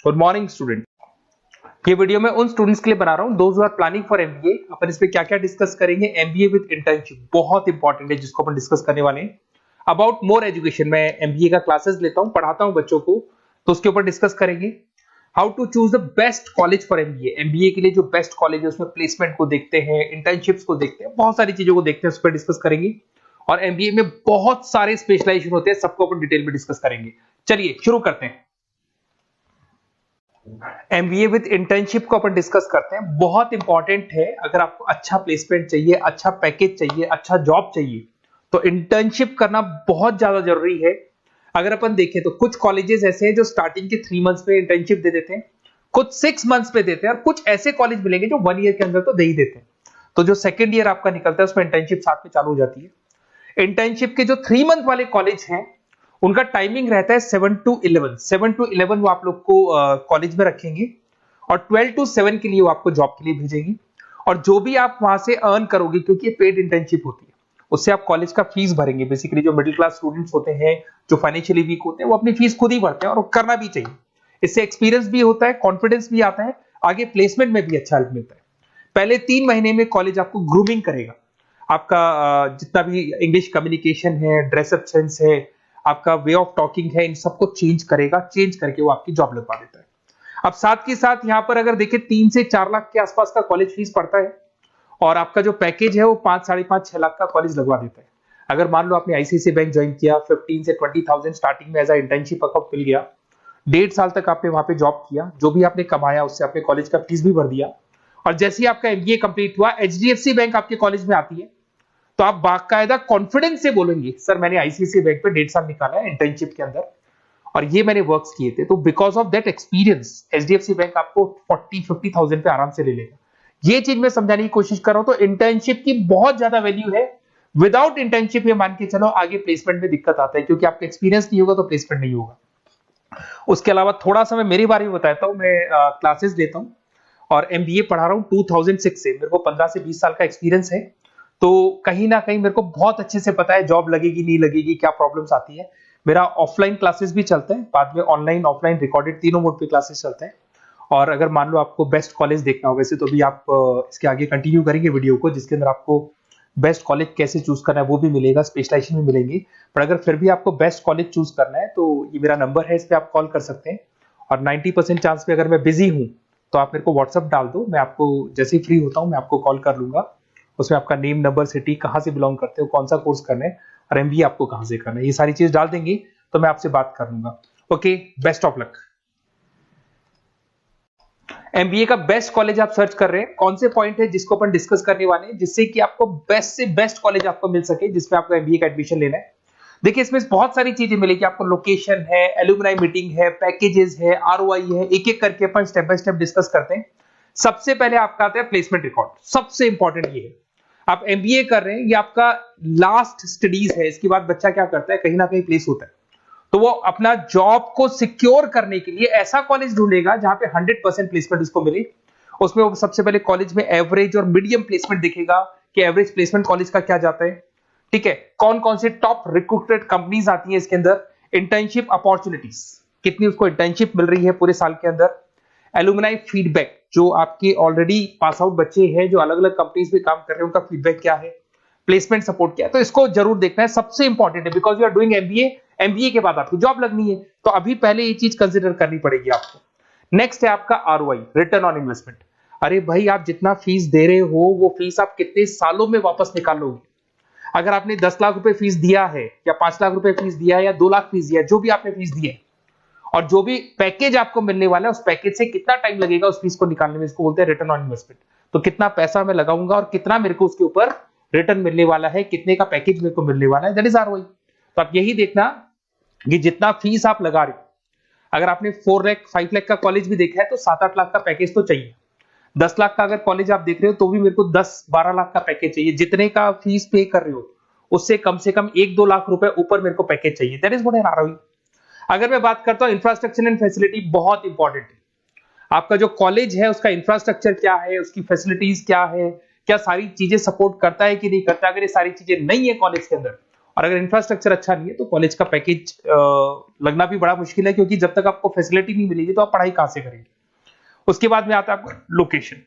Good morning student. ये video मैं उन स्टूडेंट्स के लिए बना रहा हूं those who are planning for MBA. अपन इसमें क्या क्या डिस्कस करेंगे, एमबीए विद इंटर्नशिप बहुत इंपॉर्टेंट है जिसको अपन डिस्कस करने वाले हैं। अबाउट मोर एजुकेशन, मैं एमबीए का क्लासेस लेता हूं, पढ़ाता हूं बच्चों को, तो उसके ऊपर डिस्कस करेंगे। How to choose the best college for MBA, MBA के लिए जो बेस्ट कॉलेज है उसमें प्लेसमेंट को देखते हैं, इंटर्नशिप्स को देखते हैं, बहुत सारी चीजों को देखते हैं, उस पर डिस्कस करेंगे। और एमबीए में बहुत सारे स्पेशलाइजेशन होते हैं, सबको अपन डिटेल में डिस्कस करेंगे। चलिए शुरू करते हैं। एमबीए विद इंटर्नशिप को अपन डिस्कस करते हैं। बहुत इंपॉर्टेंट है, अगर आपको अच्छा प्लेसमेंट चाहिए, अच्छा पैकेज चाहिए, अच्छा जॉब चाहिए, तो इंटर्नशिप करना बहुत ज्यादा जरूरी है। अगर अपन देखें तो कुछ कॉलेजेस ऐसे हैं जो स्टार्टिंग के 3 मंथ्स में इंटर्नशिप दे देते हैं, कुछ 6 मंथ्स पे देते हैं, और कुछ ऐसे कॉलेज मिलेंगे जो 1 ईयर के अंदर तो दे ही देते हैं। तो जो सेकेंड ईयर आपका निकलता है उसमें इंटर्नशिप साथ में चालू हो जाती है। इंटर्नशिप के जो 3 मंथ वाले कॉलेज हैं उनका टाइमिंग रहता है 7 to 11। 7 to 11 वो आप लोग को कॉलेज में रखेंगे, और 12 to 7 के लिए वो आपको जॉब के लिए भेजेंगे। और जो भी आप वहां से अर्न करोगे, क्योंकि ये पेड इंटर्नशिप होती है, उससे आप कॉलेज का फीस भरेंगे। बेसिकली जो मिडिल क्लास स्टूडेंट्स होते हैं, जो फाइनेंशियली वीक होते हैं, वो अपनी फीस खुद ही भरते हैं, और करना भी चाहिए। इससे एक्सपीरियंस भी होता है, कॉन्फिडेंस भी आता है, आगे प्लेसमेंट में भी अच्छा हेल्प मिलता है। पहले 3 महीने में कॉलेज आपको ग्रूमिंग करेगा। आपका जितना भी इंग्लिश कम्युनिकेशन है, ड्रेसअप सेंस है, आपका वे ऑफ टॉकिंग है, इन सबको चेंज करेगा। चेंज करके वो आपकी जॉब लगवा देता है। अब साथ के साथ यहाँ पर अगर देखें 3 से 4 लाख के आसपास का कॉलेज फीस पड़ता है, और आपका जो पैकेज है वो 5, 5.5, 6 लाख का कॉलेज लगवा देता है। अगर मान लो आपने आईसीआईसीआई बैंक ज्वाइन किया, 15 से 20,000 स्टार्टिंग में एज अ इंटर्नशिप अकाउंट मिल गया, 1.5 साल तक आपने वहां पे जॉब किया, जो भी आपने कमाया उससे आपने कॉलेज का फीस भी भर दिया, और जैसे ही आपका एमबीए कंप्लीट हुआ, एचडीएफसी बैंक आपके कॉलेज में आती है, तो आप बाकायदा कॉन्फिडेंस से बोलेंगे सर मैंने आईसीआईसीआई बैंक पे 1.5 साल निकाला है इंटर्नशिप के अंदर, और ये मैंने वर्क्स किए थे। तो because of that experience HDFC bank आपको 40-50,000 पे आराम से ले लेगा। ये चीज मैं समझाने की कोशिश कर रहा हूं। तो इंटर्नशिप की बहुत ज्यादा वैल्यू है। विदाउट इंटर्नशिप ये मान के चलो आगे प्लेसमेंट में दिक्कत आता है, क्योंकि आपका एक्सपीरियंस नहीं होगा तो प्लेसमेंट नहीं होगा। उसके अलावा थोड़ा सा मैं मेरे बारे में बताता हूँ। मैं क्लासेस लेता हूँ और एमबीए पढ़ा रहा हूँ 2006 से। मेरे को 15 से 20 साल का एक्सपीरियंस है, तो कहीं ना कहीं मेरे को बहुत अच्छे से पता है जॉब लगेगी नहीं लगेगी, क्या प्रॉब्लम्स आती है। मेरा ऑफलाइन क्लासेस भी चलता है, बाद में ऑनलाइन ऑफलाइन रिकॉर्डेड तीनों मोड पे क्लासेस चलते हैं। और अगर मान लो आपको बेस्ट कॉलेज देखना हो, वैसे तो भी आप इसके आगे कंटिन्यू करेंगे वीडियो को, जिसके अंदर आपको बेस्ट कॉलेज कैसे चूज करना है वो भी मिलेगा, स्पेशलाइजेशन भी मिलेंगे। पर अगर फिर भी आपको बेस्ट कॉलेज चूज करना है तो ये मेरा नंबर है, इस पर आप कॉल कर सकते हैं। और 90% चांस पे अगर मैं बिजी हूँ तो आप मेरे को व्हाट्सअप डाल दो, मैं आपको जैसे ही फ्री होता हूँ मैं आपको कॉल कर लूंगा। उसमें आपका नेम, नंबर, सिटी, कहाँ से बिलोंग करते हो, कौन सा कोर्स करना है, और एमबीए आपको कहाँ से करना है, ये सारी चीज डाल देंगे तो मैं आपसे बात कर लूंगा। Okay, best of luck. MBA का बेस्ट कॉलेज आप सर्च कर रहे हैं, कौन से पॉइंट है जिसको अपन डिस्कस करने वाले हैं, जिससे कि आपको बेस्ट से बेस्ट कॉलेज आपको मिल सके जिसमें आपको एमबीए का एडमिशन लेना है। देखिए इसमें बहुत सारी चीजें मिलेगी आपको, लोकेशन है, एलुमनाई मीटिंग है, पैकेजेस है, आरओआई है, एक एक करके अपन स्टेप बाय स्टेप डिस्कस करते हैं। सबसे पहले आपका आता है प्लेसमेंट रिकॉर्ड। सबसे इंपॉर्टेंट ये है, आप एमबीए कर रहे हैं, ये आपका लास्ट स्टडीज है, इसके बाद बच्चा क्या करता है, कहीं ना कहीं प्लेस होता है, तो वो अपना जॉब को सिक्योर करने के लिए ऐसा कॉलेज ढूंढेगा जहां पे 100% प्लेसमेंट उसको मिले। उसमें वो सबसे पहले कॉलेज में एवरेज और मीडियम प्लेसमेंट देखेगा कि एवरेज प्लेसमेंट कॉलेज का क्या जाता है, ठीक है, कौन कौन से टॉप रिक्रूटेड कंपनीज आती है इसके अंदर, इंटर्नशिप अपॉर्चुनिटीज कितनी उसको इंटर्नशिप मिल रही है पूरे साल के अंदर, एलुमनाई फीडबैक, जो आपके ऑलरेडी पास आउट बच्चे हैं जो अलग अलग कंपनीज में काम कर रहे हैं उनका फीडबैक क्या है, प्लेसमेंट सपोर्ट क्या है। तो इसको जरूर देखना है, सबसे इंपॉर्टेंट है, because you are doing MBA, MBA के बाद आपको जॉब लगनी है, तो अभी पहले ये चीज कंसिडर करनी पड़ेगी आपको। नेक्स्ट है आपका आरओआई, रिटर्न ऑन इन्वेस्टमेंट। अरे भाई आप जितना फीस दे रहे हो वो फीस आप कितने सालों में वापस निकालोगे। अगर आपने 10 लाख रुपए फीस दिया है, या 5 लाख रुपए फीस दिया है, या 2 लाख फीस दिया है, जो भी आपने फीस दी है, और जो भी पैकेज आपको मिलने वाला है उस पैकेज से कितना टाइम लगेगा उस फीस को निकालने में, इसको बोलते हैं रिटर्न ऑन इन्वेस्टमेंट। तो कितना पैसा मैं लगाऊंगा और कितना मेरे को उसके ऊपर रिटर्न मिलने वाला है, कितने का पैकेज मेरे को मिलने वाला है, दैट इज आरओआई। तो आप यही देखना कि जितना फीस आप लगा रहे हो, अगर आपने 4 लाख 5 लाख का कॉलेज भी देखा है तो 7-8 लाख का पैकेज तो चाहिए। 10 लाख का अगर कॉलेज आप देख रहे हो तो भी मेरे को 10-12 लाख का पैकेज चाहिए। जितने का फीस पे कर रहे हो उससे कम से कम 1-2 लाख रुपए ऊपर मेरे को पैकेज चाहिए, that is what I am ROI. अगर मैं बात करता हूं इंफ्रास्ट्रक्चर एंड फैसिलिटी, बहुत इंपॉर्टेंट है। आपका जो कॉलेज है उसका इंफ्रास्ट्रक्चर क्या है, उसकी फैसिलिटीज क्या है, क्या सारी चीजें सपोर्ट करता है कि नहीं करता। अगर ये सारी चीजें नहीं है कॉलेज के अंदर और अगर इंफ्रास्ट्रक्चर अच्छा नहीं है तो कॉलेज का पैकेज लगना भी बड़ा मुश्किल है, क्योंकि जब तक आपको फैसिलिटी नहीं मिलेगी तो आप पढ़ाई कहां से करेंगे। उसके बाद में आता है आपका लोकेशन।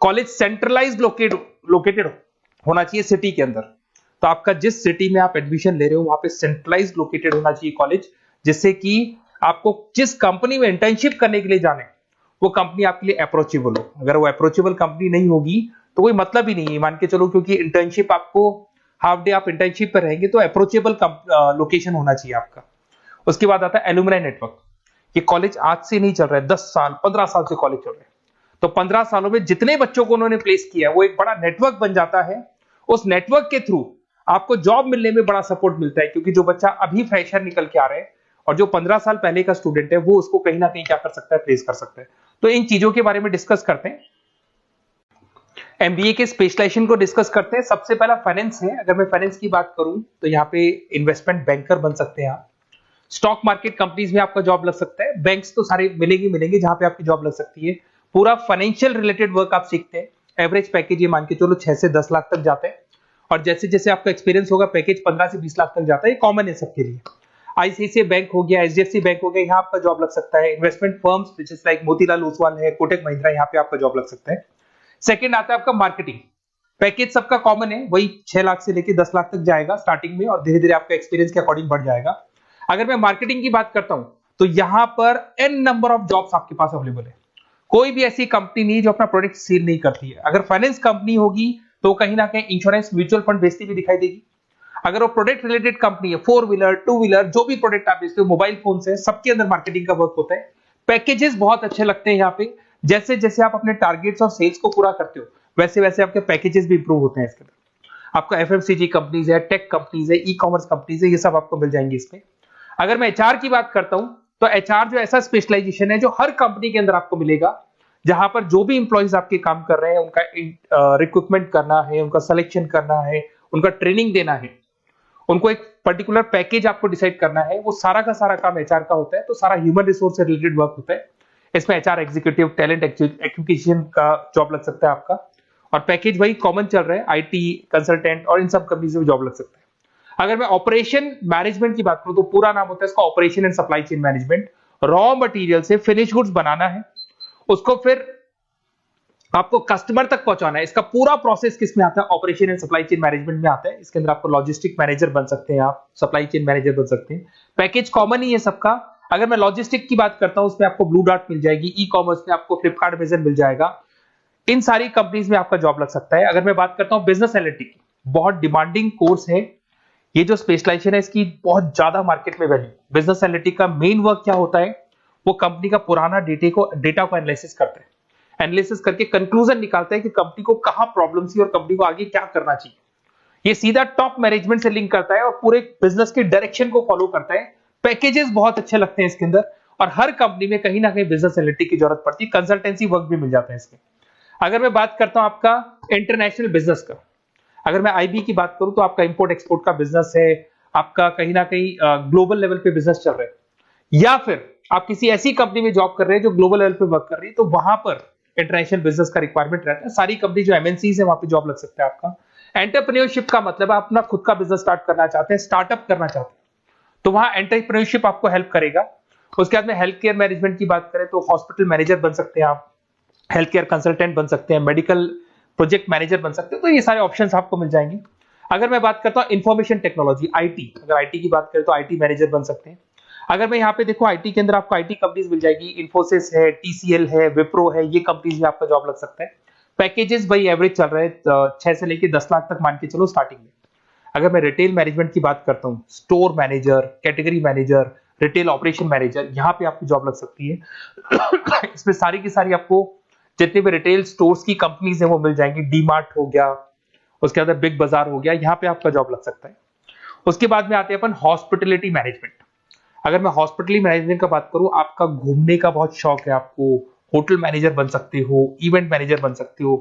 कॉलेज सेंट्रलाइज लोकेटेड होना चाहिए सिटी के अंदर। तो आपका जिस सिटी में आप एडमिशन ले रहे हो वहां पे सेंट्रलाइज लोकेटेड होना चाहिए कॉलेज, जिससे कि आपको जिस कंपनी में इंटर्नशिप करने के लिए जाने वो कंपनी आपके लिए अप्रोचेबल हो। अगर वो अप्रोचेबल कंपनी नहीं होगी तो कोई मतलब ही नहीं है, मान के चलो, क्योंकि इंटर्नशिप आपको हाफ डे आप इंटर्नशिप पर रहेंगे तो अप्रोचेबल लोकेशन होना चाहिए आपका। उसके बाद आता है एलुमनाई नेटवर्क। ये कॉलेज आज से नहीं चल रहा है, 10 साल 15 साल से कॉलेज चल रहा है। तो 15 सालों में जितने बच्चों को उन्होंने प्लेस किया वो एक बड़ा नेटवर्क बन जाता है। उस नेटवर्क के थ्रू आपको जॉब मिलने में बड़ा सपोर्ट मिलता है, क्योंकि जो बच्चा अभी फ्रेशर निकल के आ रहे हैं और जो 15 साल पहले का स्टूडेंट है वो उसको कहीं ना कहीं क्या कर सकता है, प्लेस कर सकता है। तो इन चीजों के बारे में डिस्कस करते हैं। एमबीए के स्पेशलाइजेशन को डिस्कस करते हैं। सबसे पहला फाइनेंस है। अगर मैं फाइनेंस की बात करूं तो यहाँ पे इन्वेस्टमेंट बैंकर बन सकते हैं आप। स्टॉक मार्केट कंपनीज में आपका जॉब लग सकता है। बैंक्स तो सारे मिलेंगे जहां पे आपकी जॉब लग सकती है। पूरा फाइनेंशियल रिलेटेड वर्क आप सीखते हैं। एवरेज पैकेज ये मान के चलो 6 से 10 लाख तक जाते हैं, और जैसे जैसे आपका एक्सपीरियंस होगा पैकेज 15 से 20 लाख तक जाता है। ये कॉमन है सबके लिए। आईसीआईसीआई बैंक हो गया, एचडीएफसी बैंक हो गया, यहाँ आपका जॉब लग सकता है। Investment firms which is like Motilal Oswal है, कोटक महिंद्रा, यहाँ पे आपका जॉब लग सकता है। सेकंड आता है आपका मार्केटिंग। पैकेज सबका कॉमन है, वही 6 लाख से लेके 10 लाख तक जाएगा स्टार्टिंग में, और धीरे धीरे आपका एक्सपीरियंस के अकॉर्डिंग बढ़ जाएगा। अगर मैं मार्केटिंग की बात करता हूं तो यहां पर एन नंबर ऑफ जॉब्स आपके पास अवेलेबल है। कोई भी ऐसी कंपनी नहीं जो अपना प्रोडक्ट सेल नहीं करती है। अगर फाइनेंस कंपनी होगी तो कहीं ना कहीं इंश्योरेंस म्यूचुअल फंड बेचती भी दिखाई देगी। अगर वो प्रोडक्ट रिलेटेड कंपनी है, 4 व्हीलर 2 व्हीलर जो भी प्रोडक्ट आप बेचते हो, मोबाइल फोन से, सबके अंदर मार्केटिंग का वर्क होता है। पैकेजेस बहुत अच्छे लगते हैं यहाँ पे। जैसे जैसे आप अपने टारगेट्स और सेल्स को पूरा करते हो वैसे वैसे आपके पैकेजेस भी इंप्रूव होते हैं इसके अंदर। आपका एफएमसीजी कंपनीज है, टेक कंपनीज है, ई कॉमर्स कंपनीज है, ये सब आपको मिल जाएंगे इसमें। अगर मैं एचआर की बात करता हूं तो एचआर जो ऐसा स्पेशलाइजेशन है जो हर कंपनी के अंदर आपको मिलेगा, जहां पर जो भी इंप्लॉइज आपके काम कर रहे हैं उनका रिक्रूटमेंट करना है, उनका सिलेक्शन करना है, उनका ट्रेनिंग देना है, उनको एक पर्टिकुलर पैकेज आपको डिसाइड करना है, वो सारा का सारा काम एचआर का होता है। तो सारा ह्यूमन रिसोर्स से रिलेटेड वर्क होता है। इसमें एचआर एग्जीक्यूटिव, टैलेंट एक्विजिशन का जॉब लग सकता है आपका, और पैकेज वही कॉमन चल रहा है, आईटी कंसल्टेंट और इन सब कंपनीज में जॉब लग सकता है। अगर मैं ऑपरेशन मैनेजमेंट की बात करूं तो पूरा नाम होता है इसका operation and supply chain management. Raw material से फिनिश गुड्स बनाना है, उसको फिर आपको कस्टमर तक पहुंचाना है। इसका पूरा प्रोसेस किसमें आता है, operation and supply chain management में आता है। इसके अंदर आपको लॉजिस्टिक मैनेजर बन सकते हैं, आप सप्लाई चेन मैनेजर बन सकते हैं। पैकेज कॉमन ही है सबका। अगर मैं लॉजिस्टिक की बात करता हूं उसमें आपको ब्लू डॉट मिल जाएगी, ई कॉमर्स में आपको फ्लिपकार्ट, अमेज़न मिल जाएगा। इन सारी कंपनीज में आपका जॉब लग सकता है। अगर मैं बात करता हूं बिजनेस एनालिटिक, बहुत डिमांडिंग कोर्स है ये जो स्पेशलाइजेशन है, इसकी बहुत ज्यादा मार्केट में वैल्यू। बिजनेस एनालिटिक का मेन वर्क क्या होता है, वो कंपनी का पुराना डेटा को एनालिसिस करते हैं। एनालिसिस करके कंक्लूजन निकालता है कि कंपनी को कहां प्रॉब्लम थी और कंपनी को आगे क्या करना चाहिए। ये सीधा टॉप मैनेजमेंट से लिंक करता है और पूरे बिजनेस के डायरेक्शन को फॉलो करता है। पैकेजेस बहुत अच्छे लगते हैं इसके अंदर, और हर कंपनी में कहीं ना कहीं बिजनेस एनालिटिक की जरूरत पड़ती है। कंसल्टेंसी वर्क भी मिल जाता है इसमें। अगर मैं बात करता हूं आपका इंटरनेशनल बिजनेस का, अगर मैं आईबी की बात करूं तो आपका इंपोर्ट एक्सपोर्ट का बिजनेस है, आपका कहीं ना कहीं ग्लोबल लेवल पे बिजनेस चल रहा है, या फिर आप किसी ऐसी कंपनी में जॉब कर रहे हैं जो ग्लोबल लेवल पे वर्क कर रही है, तो वहां पर इंटरनेशनल बिजनेस का रिक्वायरमेंट रहता है। सारी कंपनी जो एमएनसीज है वहां पे जॉब लग सकता है आपका। एंटरप्रेन्योरशिप का मतलब आप अपना खुद का बिजनेस स्टार्ट करना चाहते हैं, स्टार्टअप करना चाहते हैं, तो वहां एंटरप्रेन्योरशिप आपको हेल्प करेगा। उसके बाद में हेल्थ केयर मैनेजमेंट की बात करें तो हॉस्पिटल मैनेजर बन सकते हैं आप, हेल्थ केयर कंसल्टेंट बन सकते हैं, मेडिकल प्रोजेक्ट मैनेजर बन सकते हैं। तो ये सारे ऑप्शंस आपको मिल जाएंगे। अगर मैं बात करता हूं इंफॉर्मेशन टेक्नोलॉजी, आईटी, अगर आईटी की बात करें तो आईटी मैनेजर बन सकते हैं। अगर मैं यहाँ पे देखो आईटी के अंदर आपको आईटी कंपनीज मिल जाएगी, इन्फोसिस है, टीसीएल है, विप्रो है, ये कंपनीज में आपका जॉब लग सकता है। पैकेजेस भाई एवरेज चल रहे हैं 6 से लेके 10 लाख तक मान के चलो स्टार्टिंग में। अगर मैं रिटेल मैनेजमेंट की बात करता हूँ, store manager, category manager, retail operation manager, यहाँ पे आपकी जॉब लग सकती है। इसमें सारी की सारी आपको जितने भी रिटेल स्टोर्स की कंपनीज है वो मिल जाएंगी। डीमार्ट हो गया, उसके बाद बिग बाजार हो गया, यहाँ पे आपका जॉब लग सकता है। उसके बाद में आते हैं अपन हॉस्पिटलिटी मैनेजमेंट। अगर मैं हॉस्पिटलिटी मैनेजमेंट का बात करूं, आपका घूमने का बहुत शौक है, आपको होटल मैनेजर बन सकते हो, इवेंट मैनेजर बन सकते हो,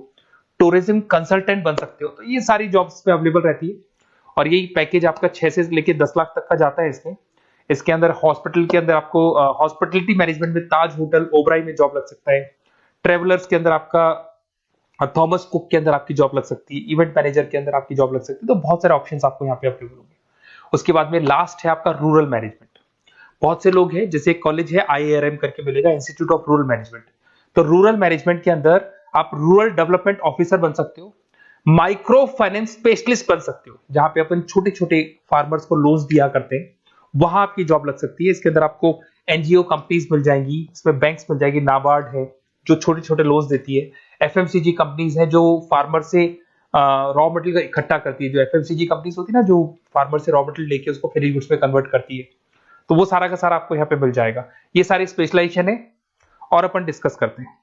टूरिज्म कंसल्टेंट बन सकते हो, तो ये सारी जॉब्स पे अवेलेबल रहती है। और यही पैकेज आपका 6 से लेके 10 लाख तक का जाता है इसमें। इसके अंदर हॉस्पिटल के अंदर आपको हॉस्पिटलिटी मैनेजमेंट में ताज होटल, ओबराई में जॉब लग सकता है। ट्रेवलर्स के अंदर आपका थॉमस कुक के अंदर आपकी जॉब लग सकती है। इवेंट मैनेजर के अंदर आपकी जॉब लग सकती है। तो बहुत सारे ऑप्शंस आपको यहाँ पे अवेलेबल होंगे। उसके बाद में लास्ट है आपका रूरल मैनेजमेंट। बहुत से लोग हैं, जैसे एक कॉलेज है IARM करके मिलेगा, इंस्टीट्यूट ऑफ रूरल मैनेजमेंट। तो रूरल मैनेजमेंट के अंदर आप रूरल डेवलपमेंट ऑफिसर बन सकते हो, माइक्रो फाइनेंस स्पेशलिस्ट बन सकते हो, जहां पे अपन छोटे छोटे फार्मर्स को लोन्स दिया करते हैं, वहां आपकी जॉब लग सकती है। इसके अंदर आपको एनजीओ कंपनीज मिल जाएंगी, इसमें बैंक्स मिल जाएगी, नाबार्ड है जो छोटे छोटे लोन्स देती है, एफएमसीजी कंपनीज है जो फार्मर से रॉ मटेरियल का इकट्ठा करती है, जो एफएमसीजी कंपनीज होती है ना, जो फार्मर से रॉ मटेरियल लेके उसको फिर गुड्स में कन्वर्ट करती है, तो वो सारा का सारा आपको यहाँ पे मिल जाएगा। ये सारी स्पेशलाइजेशन है और अपन डिस्कस करते हैं।